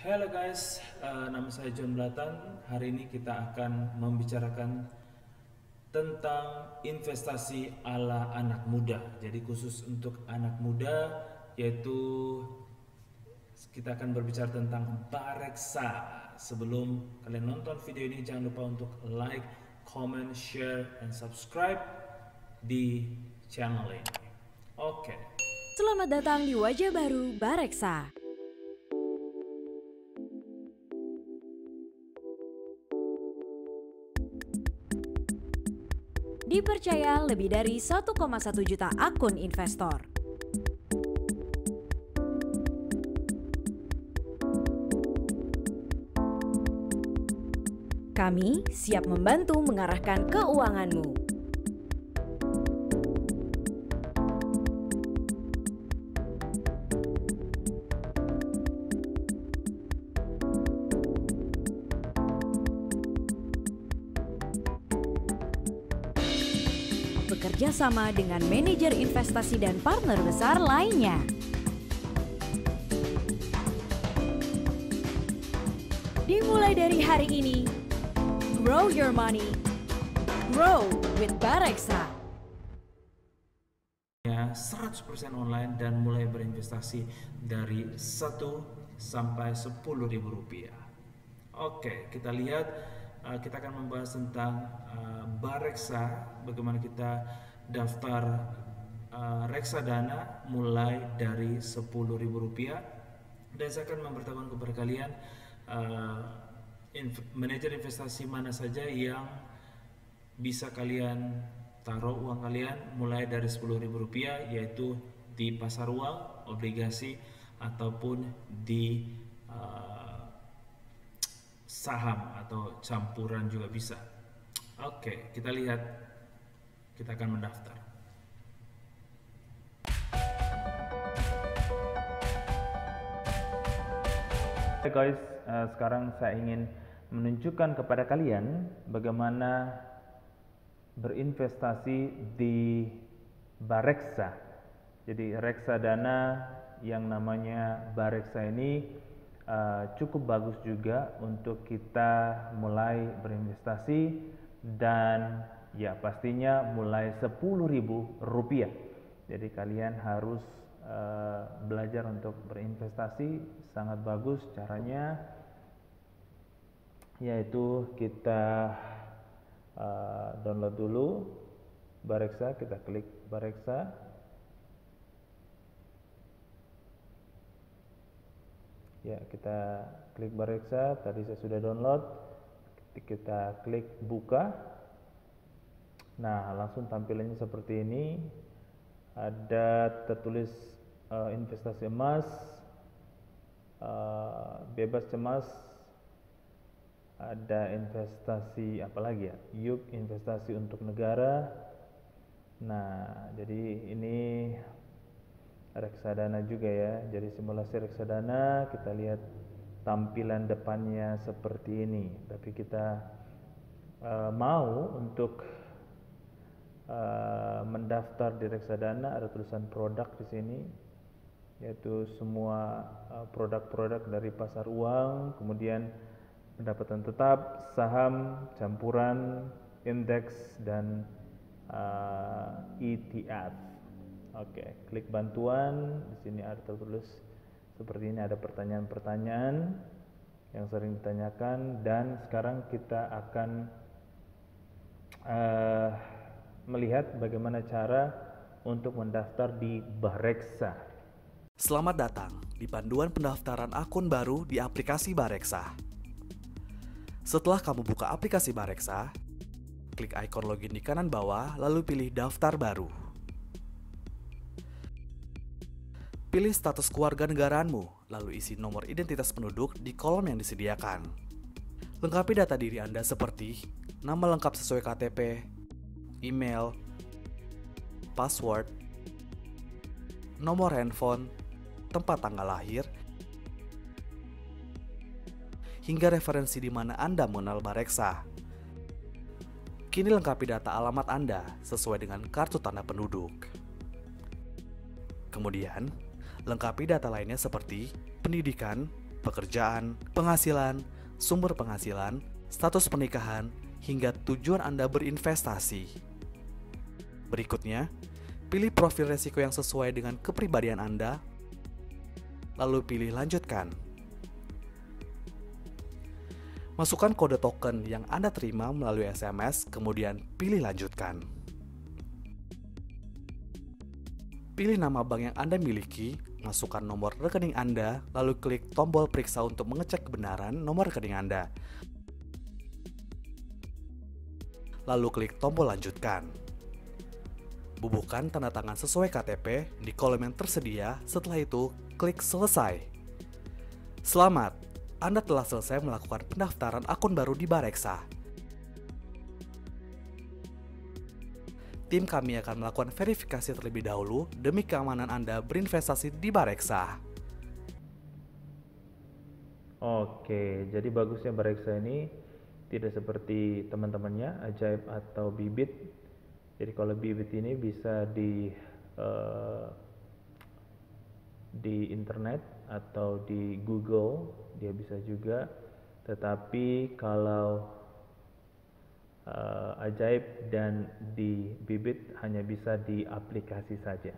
Halo guys, nama saya John Blatan. Hari ini kita akan membicarakan tentang investasi ala anak muda. Jadi khusus untuk anak muda, yaitu kita akan berbicara tentang Bareksa. Sebelum kalian nonton video ini, jangan lupa untuk like, comment, share, and subscribe di channel ini. Oke. Selamat datang di wajah baru Bareksa. Dipercaya lebih dari 1,1 juta akun investor. Kami siap membantu mengarahkan keuanganmu. Bekerja sama dengan manajer investasi dan partner besar lainnya. Dimulai dari hari ini, grow your money, grow with Bareksa. 100% online dan mulai berinvestasi dari 1 sampai 10.000 rupiah. Oke, kita lihat, kita akan membahas tentang Bareksa, bagaimana kita daftar reksadana mulai dari 10.000 rupiah. Dan saya akan memberitahukan kepada kalian manajer investasi mana saja yang bisa kalian taruh uang kalian mulai dari 10.000 rupiah, yaitu di pasar uang, obligasi, ataupun di saham atau campuran juga bisa. Oke, kita lihat, kita akan mendaftar. Hai guys, sekarang saya ingin menunjukkan kepada kalian bagaimana berinvestasi di Bareksa. Jadi reksadana yang namanya Bareksa ini cukup bagus juga untuk kita mulai berinvestasi, dan ya pastinya mulai 10.000 rupiah. Jadi kalian harus belajar untuk berinvestasi. Sangat bagus caranya, yaitu kita download dulu Bareksa, kita klik Bareksa. Ya, kita klik Bareksa, tadi saya sudah download. Kita klik buka. Nah, langsung tampilannya seperti ini. Ada tertulis investasi emas, bebas cemas, ada investasi apa lagi ya, yuk investasi untuk negara. Nah, jadi ini reksadana juga ya. Jadi simulasi reksadana, kita lihat tampilan depannya seperti ini. Tapi kita mau untuk mendaftar di reksadana, ada tulisan produk di sini, yaitu semua produk-produk dari pasar uang, kemudian pendapatan tetap, saham, campuran, indeks, dan ETF. Oke, klik bantuan. Di sini ada tertulis seperti ini, ada pertanyaan-pertanyaan yang sering ditanyakan, dan sekarang kita akan melihat bagaimana cara untuk mendaftar di Bareksa. Selamat datang di panduan pendaftaran akun baru di aplikasi Bareksa. Setelah kamu buka aplikasi Bareksa, klik ikon login di kanan bawah, lalu pilih daftar baru. Pilih status kewarganegaraanmu, lalu isi nomor identitas penduduk di kolom yang disediakan. Lengkapi data diri Anda seperti nama lengkap sesuai KTP, email, password, nomor handphone, tempat tanggal lahir, hingga referensi di mana Anda mengenal Bareksa. Kini lengkapi data alamat Anda sesuai dengan kartu tanda penduduk. Kemudian, lengkapi data lainnya seperti pendidikan, pekerjaan, penghasilan, sumber penghasilan, status pernikahan, hingga tujuan Anda berinvestasi. Berikutnya, pilih profil resiko yang sesuai dengan kepribadian Anda, lalu pilih lanjutkan. Masukkan kode token yang Anda terima melalui SMS, kemudian pilih lanjutkan. Pilih nama bank yang Anda miliki, masukkan nomor rekening Anda, lalu klik tombol periksa untuk mengecek kebenaran nomor rekening Anda. Lalu klik tombol lanjutkan. Bubuhkan tanda tangan sesuai KTP di kolom yang tersedia, setelah itu klik selesai. Selamat, Anda telah selesai melakukan pendaftaran akun baru di Bareksa. Tim kami akan melakukan verifikasi terlebih dahulu demi keamanan Anda berinvestasi di Bareksa. Oke, jadi bagusnya Bareksa ini tidak seperti teman-temannya Ajaib atau Bibit. Jadi kalau Bibit ini bisa di internet atau di Google, dia bisa juga. Tetapi kalau Ajaib dan di Bibit hanya bisa di aplikasi saja.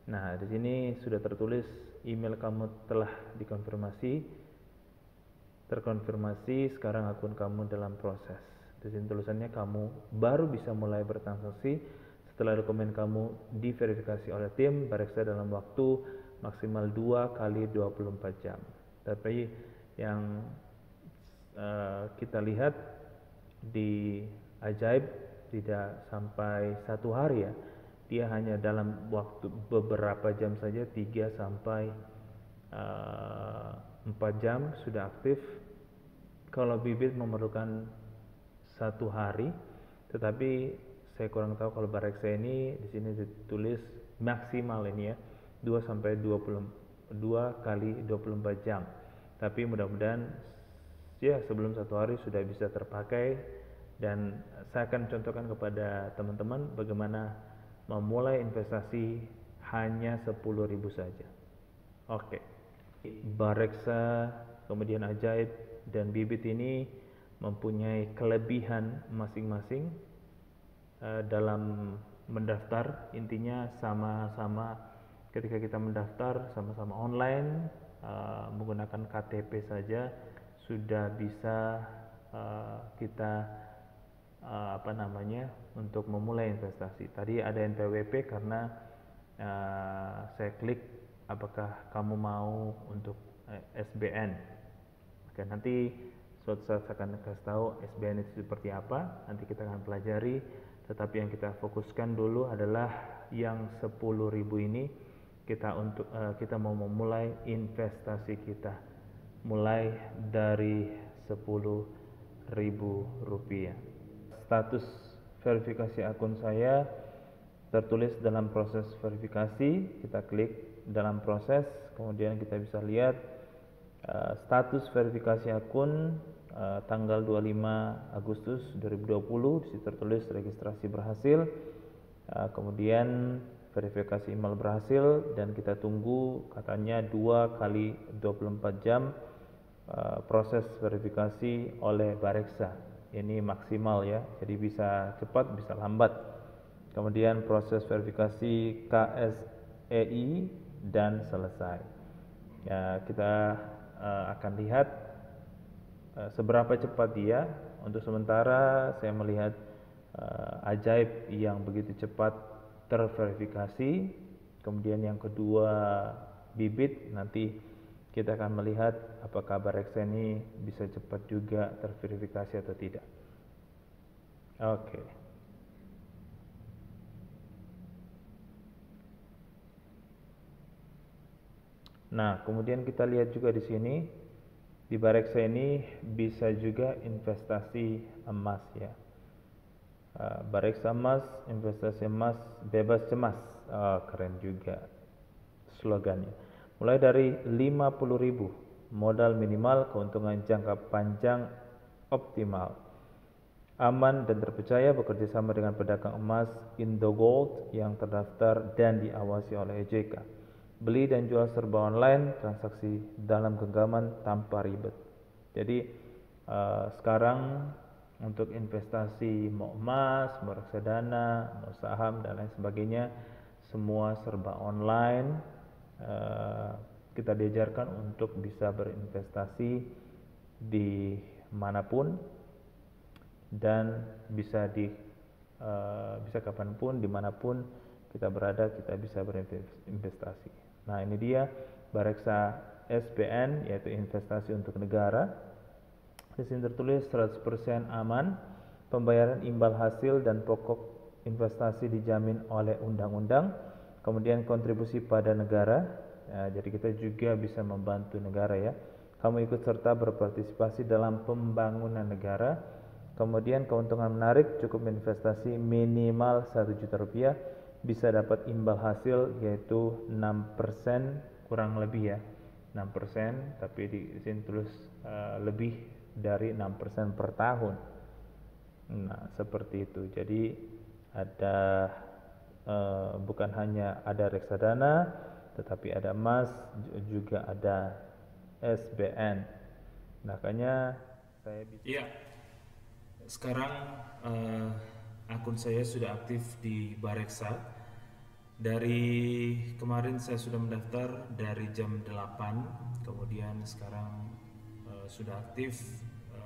Nah, di sini sudah tertulis email kamu telah terkonfirmasi, sekarang akun kamu dalam proses. Di sini tulisannya kamu baru bisa mulai bertransaksi setelah dokumen kamu diverifikasi oleh tim Bareksa dalam waktu maksimal 2 kali 24 jam. Tapi yang kita lihat di Ajaib tidak sampai 1 hari ya, dia hanya dalam waktu beberapa jam saja, 3 sampai 4 jam sudah aktif. Kalau Bibit memerlukan 1 hari, tetapi saya kurang tahu kalau Bareksa ini di sini ditulis maksimal ini ya 2 sampai 22 kali 24 jam. Tapi mudah-mudahan ya sebelum 1 hari sudah bisa terpakai, dan saya akan contohkan kepada teman-teman bagaimana memulai investasi hanya 10.000 saja. Oke. Bareksa, kemudian Ajaib dan Bibit ini mempunyai kelebihan masing-masing dalam mendaftar. Intinya sama-sama ketika kita mendaftar sama-sama online, menggunakan KTP saja sudah bisa kita untuk memulai investasi. Tadi ada NPWP karena saya klik apakah kamu mau untuk SBN. Oke, nanti suatu saat saya akan kasih tahu SBN itu seperti apa, nanti kita akan pelajari. Tetapi yang kita fokuskan dulu adalah yang 10.000 ini, kita mau memulai investasi kita mulai dari 10.000 rupiah. Status verifikasi akun saya tertulis dalam proses verifikasi. Kita klik dalam proses, kemudian kita bisa lihat status verifikasi akun tanggal 25 Agustus 2020. Di situ tertulis registrasi berhasil, kemudian verifikasi email berhasil, dan kita tunggu katanya 2 kali 24 jam proses verifikasi oleh Bareksa. Ini maksimal ya, jadi bisa cepat bisa lambat. Kemudian proses verifikasi KSEI dan selesai. Ya, kita akan lihat seberapa cepat dia. Untuk sementara saya melihat Ajaib yang begitu cepat terverifikasi. Kemudian yang kedua Bibit, nanti kita akan melihat apakah Bareksa ini bisa cepat juga terverifikasi atau tidak. Oke. Nah, kemudian kita lihat juga di sini di Bareksa ini bisa juga investasi emas ya. Bareksa emas, investasi emas bebas cemas. Keren juga slogannya. Mulai dari 50.000 modal minimal, keuntungan jangka panjang optimal, aman dan terpercaya, bekerja sama dengan pedagang emas Indogold yang terdaftar dan diawasi oleh OJK. Beli dan jual serba online, transaksi dalam genggaman tanpa ribet. Jadi sekarang untuk investasi mau emas, mau reksadana, mau saham dan lain sebagainya, semua serba online. Kita diajarkan untuk bisa berinvestasi di manapun dan bisa kapanpun, dimanapun kita berada, kita bisa berinvestasi. Nah, ini dia Bareksa SBN, yaitu investasi untuk negara. Di sini tertulis 100% aman, pembayaran imbal hasil dan pokok investasi dijamin oleh undang-undang, kemudian kontribusi pada negara. Jadi kita juga bisa membantu negara ya. Kamu ikut serta berpartisipasi dalam pembangunan negara. Kemudian keuntungan menarik, cukup investasi minimal 1 juta rupiah, bisa dapat imbal hasil yaitu 6% kurang lebih ya, 6%, tapi di sini tulis lebih dari 6% per tahun. Nah, seperti itu. Jadi ada bukan hanya ada reksadana, tetapi ada emas, juga ada SBN. Makanya saya bisa. Iya. Sekarang akun saya sudah aktif di Bareksa. Dari kemarin saya sudah mendaftar dari jam 8, kemudian sekarang sudah aktif.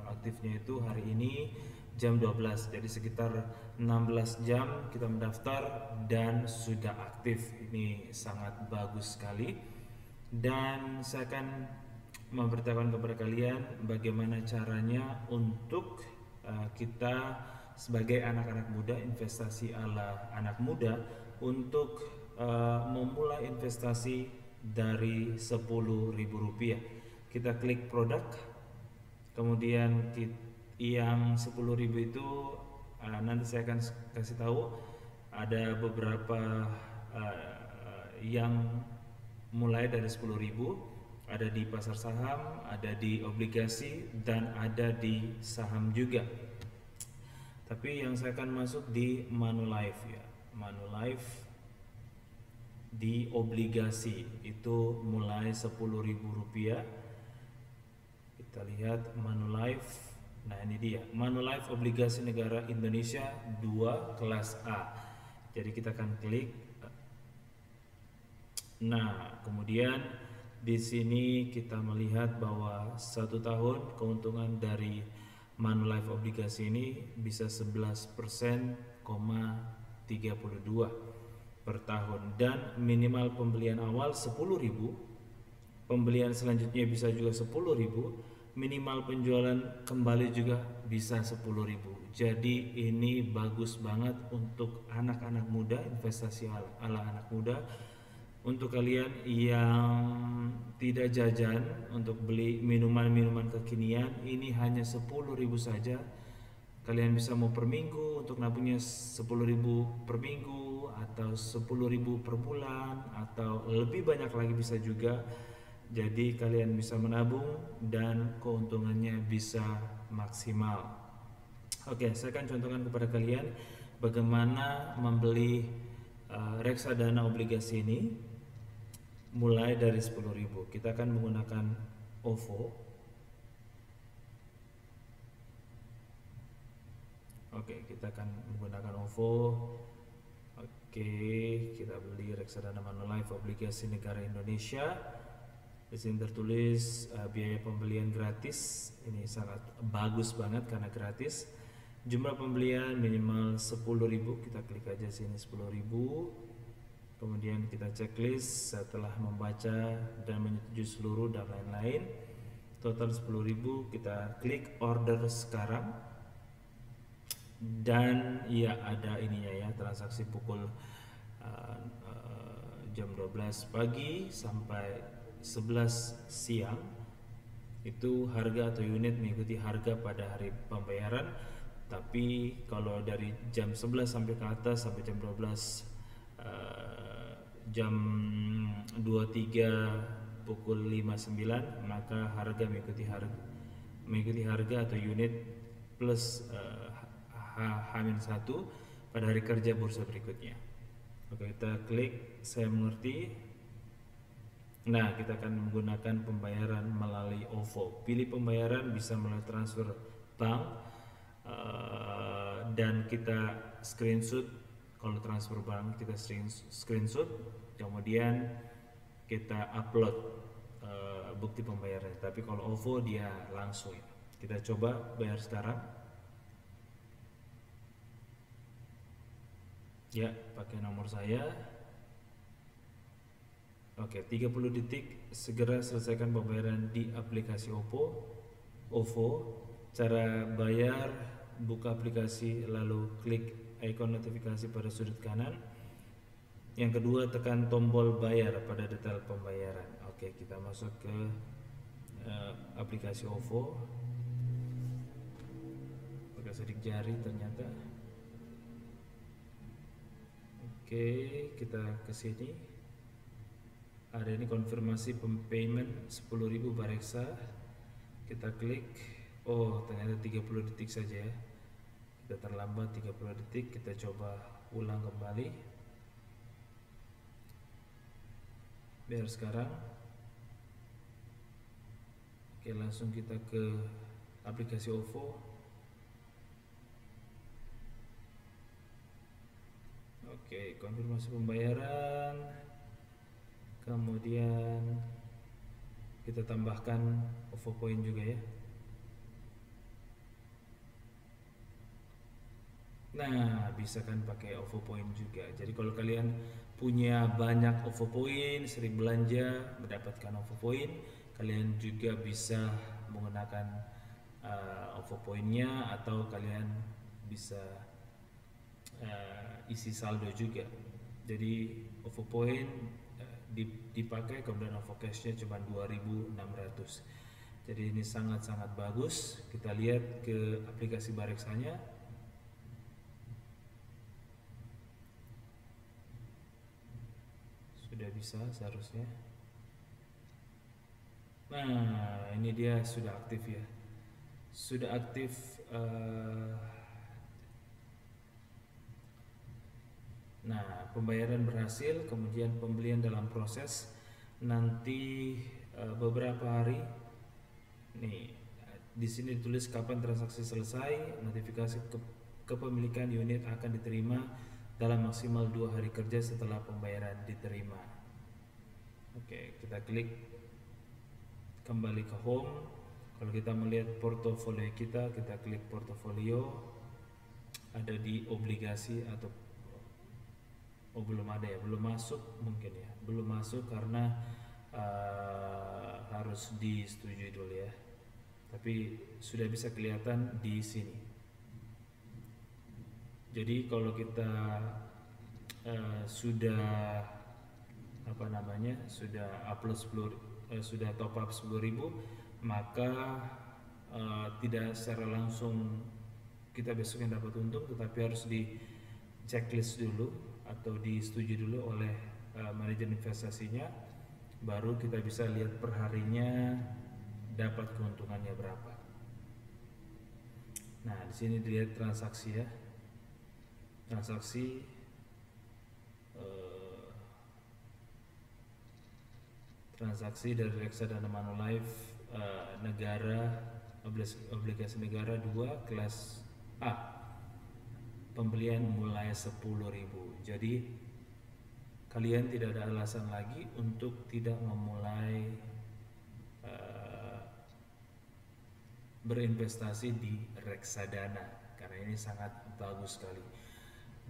Aktifnya itu hari ini jam 12, jadi sekitar 16 jam kita mendaftar dan sudah aktif. Ini sangat bagus sekali, dan saya akan memberitahukan kepada kalian bagaimana caranya untuk kita sebagai anak-anak muda, investasi ala anak muda, untuk memulai investasi dari Rp10.000. Kita klik produk, kemudian yang 10.000 itu nanti saya akan kasih tahu ada beberapa yang mulai dari 10.000, ada di pasar saham, ada di obligasi, dan ada di saham juga. Tapi yang saya akan masuk di Manulife ya, Manulife di obligasi itu mulai Rp10.000. Kita lihat Manulife. Nah, ini dia Manulife obligasi negara Indonesia 2 kelas A. Jadi kita akan klik. Nah, kemudian di sini kita melihat bahwa 1 tahun keuntungan dari Manulife obligasi ini bisa 11,32% per tahun, dan minimal pembelian awal 10.000. Pembelian selanjutnya bisa juga 10.000. Minimal penjualan kembali juga bisa 10.000. Jadi ini bagus banget untuk anak-anak muda, investasi ala anak muda. Untuk kalian yang tidak jajan untuk beli minuman-minuman kekinian, ini hanya 10.000 saja. Kalian bisa mau per minggu, untuk nabungnya 10.000 per minggu atau 10.000 per bulan, atau lebih banyak lagi bisa juga. Jadi kalian bisa menabung dan keuntungannya bisa maksimal. Oke, saya akan contohkan kepada kalian bagaimana membeli reksadana obligasi ini mulai dari 10.000. Kita akan menggunakan OVO. Oke, kita akan menggunakan OVO. Oke, kita beli reksadana Manulife obligasi negara Indonesia. Di sini tertulis biaya pembelian gratis. Ini sangat bagus banget karena gratis. Jumlah pembelian minimal 10.000. Kita klik aja sini 10.000. Kemudian kita checklist setelah membaca dan menyetujui seluruh dan lain-lain. Total 10.000. Kita klik order sekarang. Dan ya ada ininya ya, transaksi pukul jam 12 pagi sampai 11 siang. Itu harga atau unit mengikuti harga pada hari pembayaran. Tapi kalau dari jam 11 sampai ke atas, sampai jam 12, jam 23 pukul 59, maka harga mengikuti harga atau unit plus H-1 pada hari kerja bursa berikutnya. Oke, kita klik saya mengerti. Nah, kita akan menggunakan pembayaran melalui OVO. Pilih pembayaran bisa melalui transfer bank, dan kita screenshot. Kalau transfer bank kita screenshot, kemudian kita upload bukti pembayaran. Tapi kalau OVO dia langsung. Kita coba bayar sekarang. Ya, pakai nomor saya. Oke, 30 detik segera selesaikan pembayaran di aplikasi OVO. Cara bayar, buka aplikasi lalu klik ikon notifikasi pada sudut kanan. Yang kedua, tekan tombol bayar pada detail pembayaran. Oke, kita masuk ke aplikasi OVO. Pakai sidik jari ternyata. Oke, kita ke sini. Ada ini konfirmasi payment 10.000 Bareksa. Kita klik. Oh, ternyata 30 detik saja ya. Kita terlambat 30 detik. Kita coba ulang kembali. Biar sekarang. Oke, langsung kita ke aplikasi OVO. Oke, konfirmasi pembayaran. Kemudian kita tambahkan OVO Point juga ya. Nah, bisa kan pakai OVO Point juga. Jadi kalau kalian punya banyak OVO Point, sering belanja, mendapatkan OVO Point, kalian juga bisa menggunakan OVO Point-nya, atau kalian bisa isi saldo juga. Jadi OVO Point dipakai, kemudian OVO Cash-nya cuma 2.600. Jadi ini sangat-sangat bagus. Kita lihat ke aplikasi Bareksanya. Sudah bisa seharusnya. Nah, ini dia sudah aktif ya. Sudah aktif. Nah, pembayaran berhasil, kemudian pembelian dalam proses. Nanti beberapa hari. Nih, di sini ditulis kapan transaksi selesai. Notifikasi kepemilikan unit akan diterima dalam maksimal 2 hari kerja setelah pembayaran diterima. Oke, kita klik kembali ke home. Kalau kita melihat portofolio kita klik portofolio. Ada di obligasi atau belum ada ya, belum masuk mungkin ya, belum masuk karena harus disetujui dulu ya. Tapi sudah bisa kelihatan di sini. Jadi kalau kita sudah sudah upload sudah top up 10.000, maka tidak secara langsung kita besok yang dapat untung, tetapi harus di checklist dulu atau disetujui dulu oleh manajer investasinya, baru kita bisa lihat perharinya dapat keuntungannya berapa. Nah, di sini dilihat transaksi ya, transaksi dari reksadana Manulife negara, obligasi negara 2 kelas A, pembelian mulai 10.000. Jadi kalian tidak ada alasan lagi untuk tidak memulai berinvestasi di reksadana, karena ini sangat bagus sekali.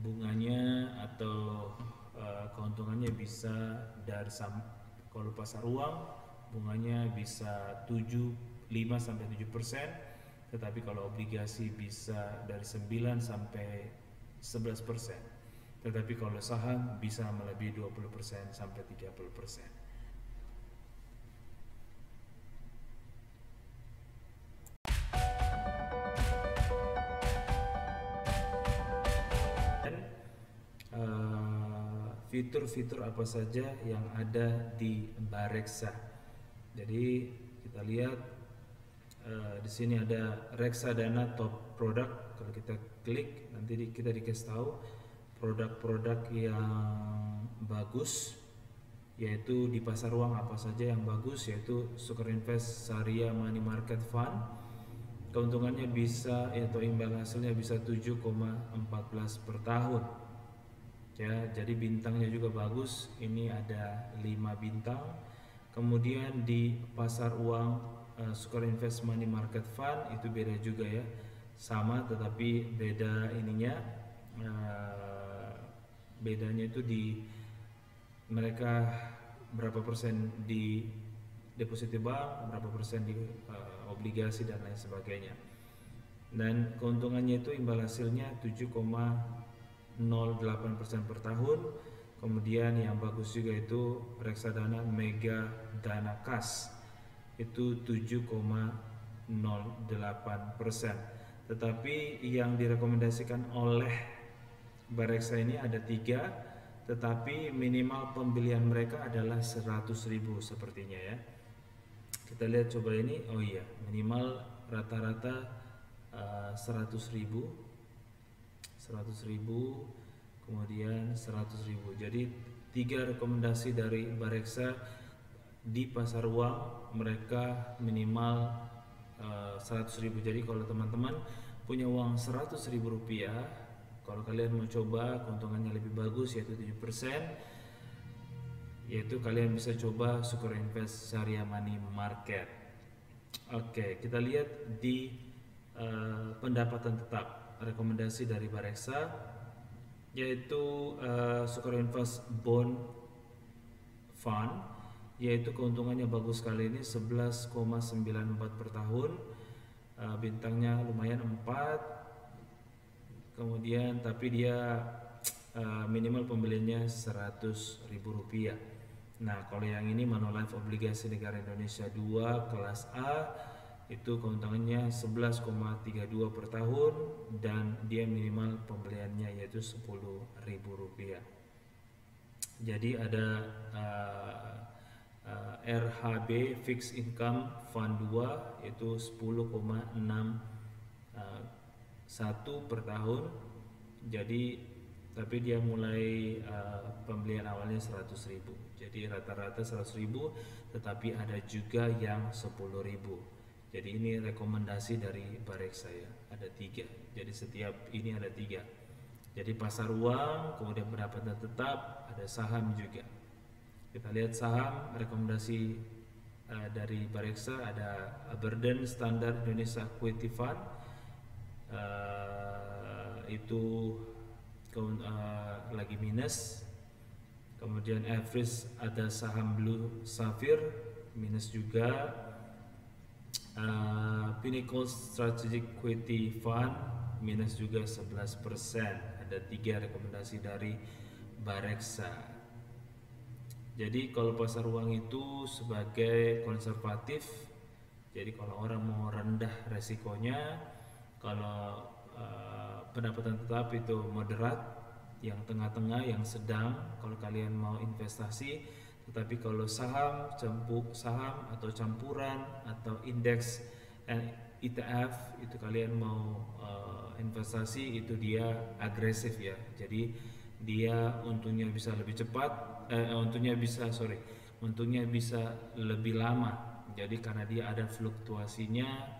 Bunganya atau keuntungannya bisa dari kalau pasar uang bunganya bisa 5 sampai 7%, tetapi kalau obligasi bisa dari 9 sampai 11%, tetapi kalau saham bisa melebihi 20% sampai 30%. Fitur-fitur apa saja yang ada di Bareksa. Jadi kita lihat di sini ada reksadana top produk. Kalau kita klik nanti kita dikasih tahu produk-produk yang bagus yaitu di pasar uang apa saja yang bagus, yaitu Sukor Invest Sharia Money Market Fund. Keuntungannya bisa atau imbal hasilnya bisa 7,14 per tahun. Ya, jadi bintangnya juga bagus. Ini ada 5 bintang. Kemudian di pasar uang Sukor Invest Money Market Fund itu beda juga ya. Sama tetapi beda ininya. Bedanya itu di mereka berapa persen di deposito bank, berapa persen di obligasi dan lain sebagainya. Dan keuntungannya itu imbal hasilnya 7,08% per tahun. Kemudian yang bagus juga itu reksadana Mega Dana Kas itu 7,08%. Tetapi yang direkomendasikan oleh Bareksa ini ada 3, tetapi minimal pembelian mereka adalah 100.000 sepertinya ya. Kita lihat coba ini. Oh iya, minimal rata-rata 100.000, kemudian 100.000. Jadi 3 rekomendasi dari Bareksa di pasar uang, mereka minimal 100.000. Jadi kalau teman-teman punya uang 100.000 rupiah, kalau kalian mau coba keuntungannya lebih bagus yaitu 7%, yaitu kalian bisa coba Sukor Invest Sharia Money Market. Oke, kita lihat di pendapatan tetap rekomendasi dari Bareksa, yaitu Sukor Invest Bond Fund, yaitu keuntungannya bagus sekali ini 11,94 per tahun. Bintangnya lumayan 4. Kemudian tapi dia minimal pembeliannya 100.000 rupiah. Nah, kalau yang ini Manulife Obligasi Negara Indonesia 2 kelas A itu keuntungannya 11,32 per tahun dan dia minimal pembeliannya yaitu 10.000 rupiah. Jadi ada RHB Fixed Income Fund 2 itu 10,61 per tahun. Jadi tapi dia mulai pembelian awalnya 100.000. Jadi rata-rata 100.000, tetapi ada juga yang 10.000. Jadi ini rekomendasi dari Bareksa ya. Ada 3. Jadi setiap ini ada 3. Jadi pasar uang, kemudian pendapatan tetap, ada saham juga. Kita lihat saham rekomendasi dari Bareksa ada Aberdeen Standard Indonesia Equity Fund. Itu lagi minus. Kemudian average ada saham Blue Sapphire minus juga. Pinnacle Strategic Equity Fund minus juga 11%. Ada 3 rekomendasi dari Bareksa. Jadi kalau pasar uang itu sebagai konservatif, jadi kalau orang mau rendah resikonya, kalau pendapatan tetap itu moderat, yang tengah-tengah, yang sedang kalau kalian mau investasi. Tetapi kalau saham atau campuran atau indeks ETF itu kalian mau investasi, itu dia agresif ya. Jadi dia untungnya bisa lebih cepat, untungnya bisa lebih lama. Jadi karena dia ada fluktuasinya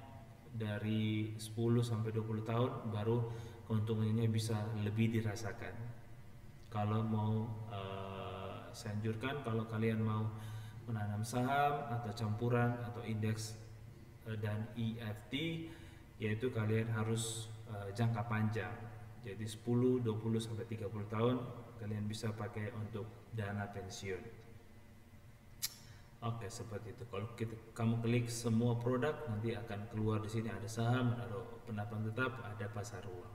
dari 10 sampai 20 tahun baru keuntungannya bisa lebih dirasakan. Kalau mau saya anjurkan kalau kalian mau menanam saham atau campuran atau indeks dan EFT, yaitu kalian harus jangka panjang. Jadi 10, 20 sampai 30 tahun kalian bisa pakai untuk dana pensiun. Oke, seperti itu. Kalau kamu klik semua produk, nanti akan keluar di sini ada saham, ada pendapatan tetap, ada pasar uang.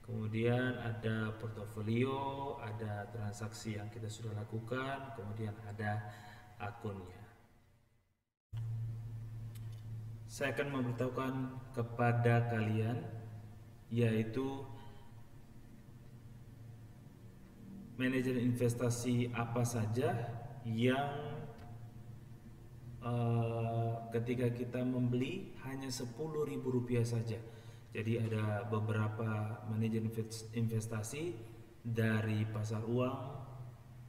Kemudian ada portofolio, ada transaksi yang kita sudah lakukan, kemudian ada akunnya. Saya akan memberitahukan kepada kalian yaitu manajer investasi apa saja yang ketika kita membeli hanya 10.000 rupiah saja. Jadi ada beberapa manajer investasi dari pasar uang,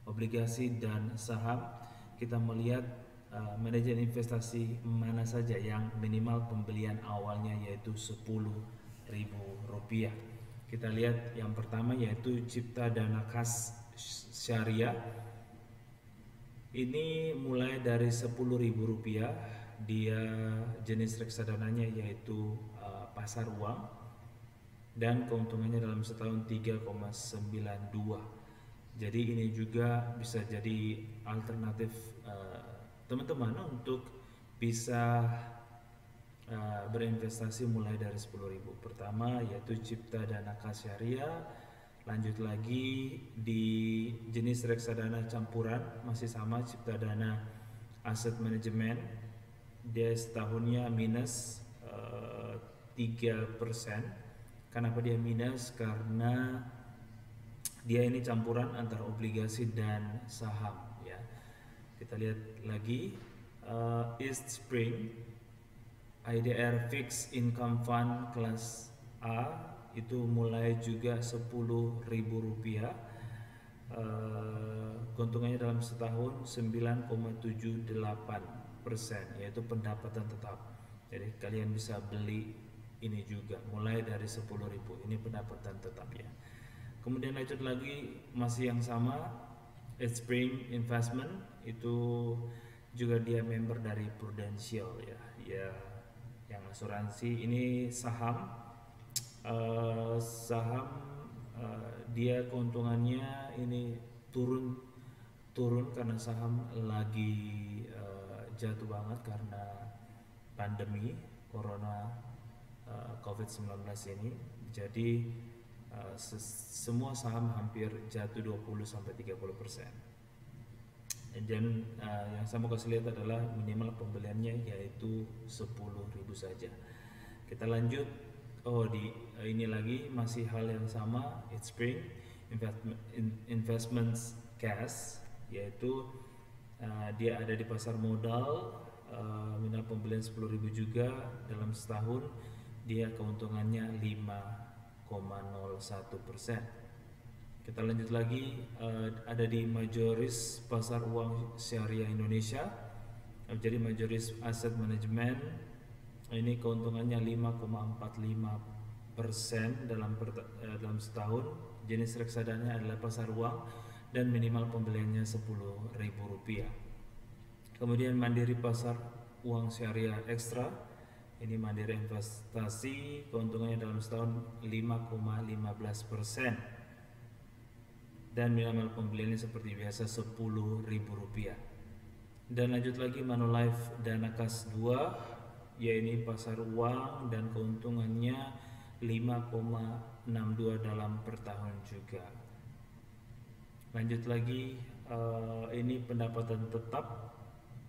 obligasi dan saham, kita melihat manajer investasi mana saja yang minimal pembelian awalnya yaitu Rp10.000. Kita lihat yang pertama yaitu Cipta Dana Khas Syariah. Ini mulai dari Rp10.000. Dia jenis reksadananya yaitu pasar uang dan keuntungannya dalam setahun 3,92. Jadi ini juga bisa jadi alternatif teman-teman untuk bisa berinvestasi mulai dari 10.000. Pertama yaitu Cipta Dana Khas Syariah. Lanjut lagi di jenis reksadana campuran, masih sama Cipta Dana Asset Management. Dia setahunnya minus 3%. Kenapa dia minus? Karena dia ini campuran antara obligasi dan saham ya. Kita lihat lagi East Spring IDR Fixed Income Fund kelas A itu mulai juga Rp10.000. Keuntungannya dalam setahun 9,78%, yaitu pendapatan tetap. Jadi kalian bisa beli ini juga mulai dari 10.000. Ini pendapatan tetap ya. Kemudian lanjut lagi masih yang sama, Spring Investment itu juga dia member dari Prudential ya, yang asuransi. Ini saham. Dia keuntungannya ini turun karena saham lagi jatuh banget karena pandemi corona COVID-19 ini. Jadi semua saham hampir jatuh 20-30%. Dan yang saya mau kasih lihat adalah minimal pembeliannya yaitu 10.000 saja. Kita lanjut. Ini lagi masih hal yang sama, It's Spring Investments Cash, yaitu dia ada di pasar modal, minimal pembelian 10.000 juga dalam setahun. Dia keuntungannya 5,01%. Kita lanjut lagi, ada di Majoris Pasar Uang Syariah Indonesia. Jadi Majoris Asset Management ini keuntungannya 5,45% dalam setahun. Jenis reksadanya adalah pasar uang dan minimal pembeliannya Rp10.000. Kemudian Mandiri Pasar Uang Syariah Ekstra. Ini mandiri investasi, keuntungannya dalam setahun 5,15%. Dan minimal pembeliannya seperti biasa Rp10.000. Dan lanjut lagi Manulife Dana Kas 2, ya ini pasar uang dan keuntungannya 5,62 dalam per tahun juga. Lanjut lagi, ini pendapatan tetap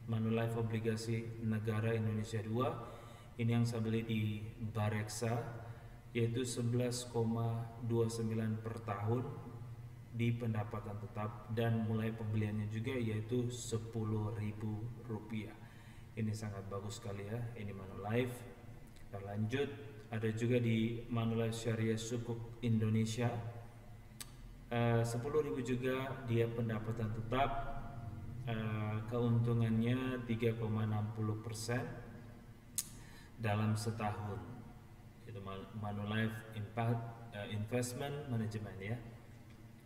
Manulife Obligasi Negara Indonesia 2. Ini yang saya beli di Bareksa, yaitu 11,29 per tahun di pendapatan tetap, dan mulai pembeliannya juga yaitu Rp10.000. Ini sangat bagus sekali ya, ini Manulife. Kita lanjut, ada juga di Manulife Syariah Sukuk Indonesia, 10.000 juga dia pendapatan tetap, keuntungannya 3,60% dalam setahun. Itu Manulife Investment Management ya.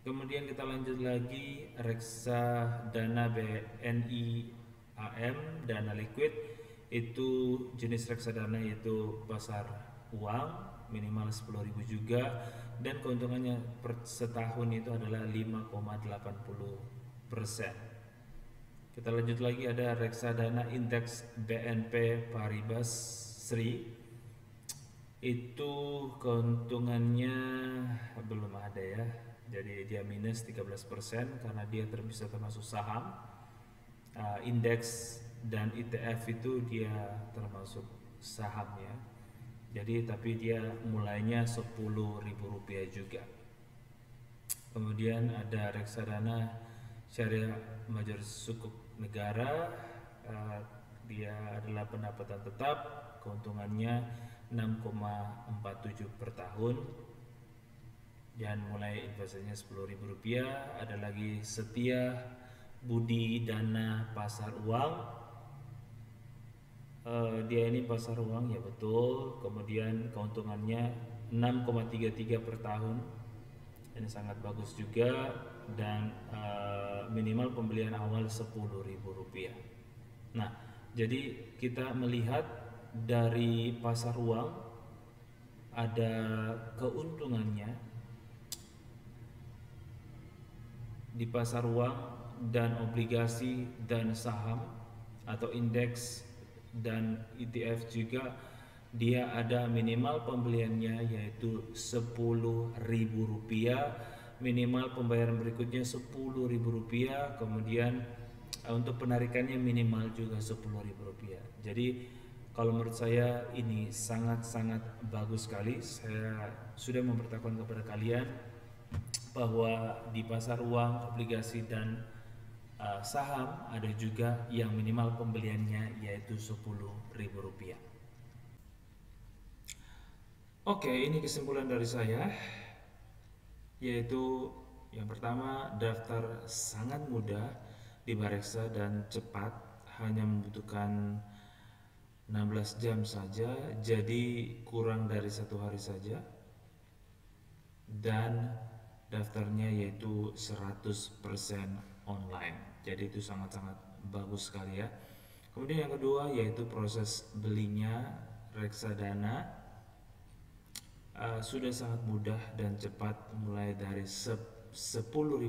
Kemudian kita lanjut lagi, reksadana BNI AM dana liquid, itu jenis reksadana yaitu pasar uang, minimal 10.000 juga, dan keuntungannya per setahun itu adalah 5,80%. Kita lanjut lagi, ada reksadana indeks BNP Paribas Sri. Itu keuntungannya belum ada ya. Jadi dia minus 13% karena dia bisa termasuk saham. Indeks dan ETF itu dia termasuk saham ya. Jadi tapi dia mulainya Rp10.000 juga. Kemudian ada reksadana Syariah Majoris Sukuk Negara, dia adalah pendapatan tetap, keuntungannya 6,47 per tahun. dan mulai investasinya Rp10.000. Ada lagi Setia Budi Dana Pasar Uang. Dia ini pasar uang ya betul. Kemudian keuntungannya 6,33 per tahun. Ini sangat bagus juga, dan minimal pembelian awal Rp10.000. Nah, jadi kita melihat dari pasar uang ada keuntungannya di pasar uang dan obligasi dan saham atau indeks dan ETF juga. Dia ada minimal pembeliannya yaitu Rp10.000, minimal pembayaran berikutnya Rp10.000, kemudian untuk penarikannya minimal juga Rp10.000. Jadi kalau menurut saya ini sangat-sangat bagus sekali. Saya sudah memberitahukan kepada kalian bahwa di pasar uang, obligasi dan saham ada juga yang minimal pembeliannya yaitu Rp10.000. Oke, ini kesimpulan dari saya, yaitu yang pertama, daftar sangat mudah di Bareksa dan cepat, hanya membutuhkan 16 jam saja, jadi kurang dari 1 hari saja, dan daftarnya yaitu 100% online, jadi itu sangat-sangat bagus sekali ya. Kemudian yang kedua yaitu proses belinya reksadana. Sudah sangat mudah dan cepat, mulai dari Rp10.000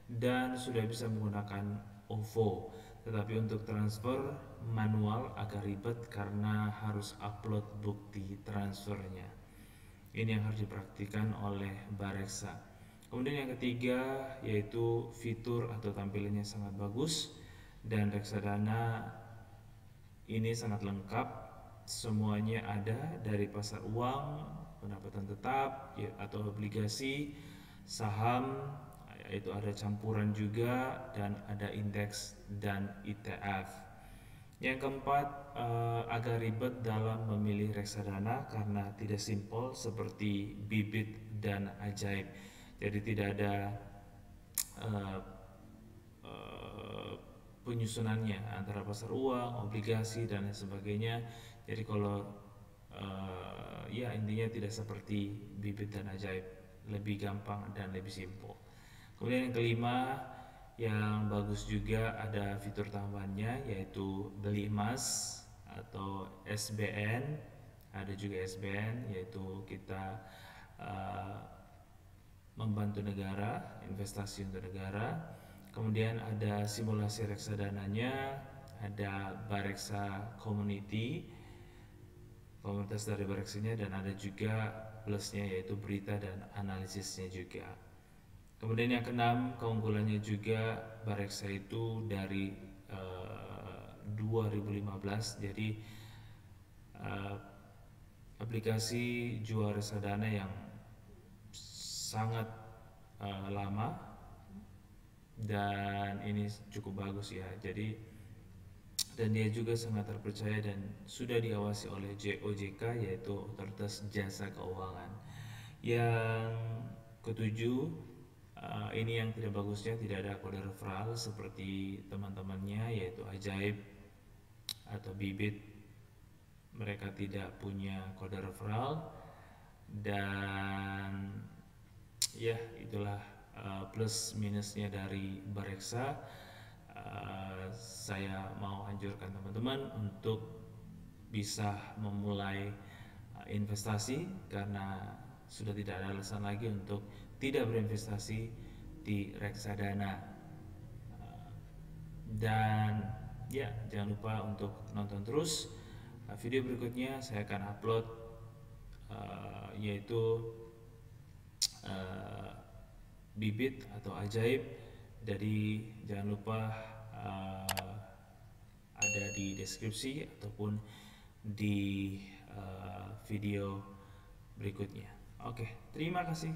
dan sudah bisa menggunakan OVO. Tetapi untuk transfer manual agak ribet karena harus upload bukti transfernya. Ini yang harus dipraktikkan oleh Bareksa. Kemudian yang ketiga yaitu fitur atau tampilannya sangat bagus, dan reksadana ini sangat lengkap. Semuanya ada, dari pasar uang, pendapatan tetap atau obligasi, saham, yaitu ada campuran juga, dan ada indeks dan ETF. Yang keempat, agak ribet dalam memilih reksadana karena tidak simpel seperti bibit dan ajaib. Jadi tidak ada penyusunannya antara pasar uang, obligasi dan lain sebagainya. Jadi kalau ya intinya tidak seperti bibit dan ajaib, lebih gampang dan lebih simpel. Kemudian yang kelima yang bagus juga ada fitur tambahannya yaitu beli emas atau SBN. Ada juga SBN, yaitu kita membantu negara, investasi untuk negara. Kemudian ada simulasi reksadananya, ada Bareksa Community, komunitas dari Bareksanya, dan ada juga plusnya yaitu berita dan analisisnya juga. Kemudian yang keenam, keunggulannya juga Bareksa itu dari 2015, jadi aplikasi jual reksadana yang sangat lama, dan ini cukup bagus ya. Jadi dan dia juga sangat terpercaya dan sudah diawasi oleh OJK, yaitu Otoritas Jasa Keuangan. Yang ketujuh, ini yang tidak bagusnya, tidak ada kode referral seperti teman-temannya yaitu ajaib atau bibit. Mereka tidak punya kode referral, dan ya itulah plus minusnya dari Bareksa. Saya mau anjurkan teman-teman untuk bisa memulai investasi karena sudah tidak ada alasan lagi untuk tidak berinvestasi di reksadana. Dan ya, jangan lupa untuk nonton terus video berikutnya. Saya akan upload yaitu bibit atau ajaib. Jadi jangan lupa ada di deskripsi ataupun di video berikutnya. Oke, terima kasih.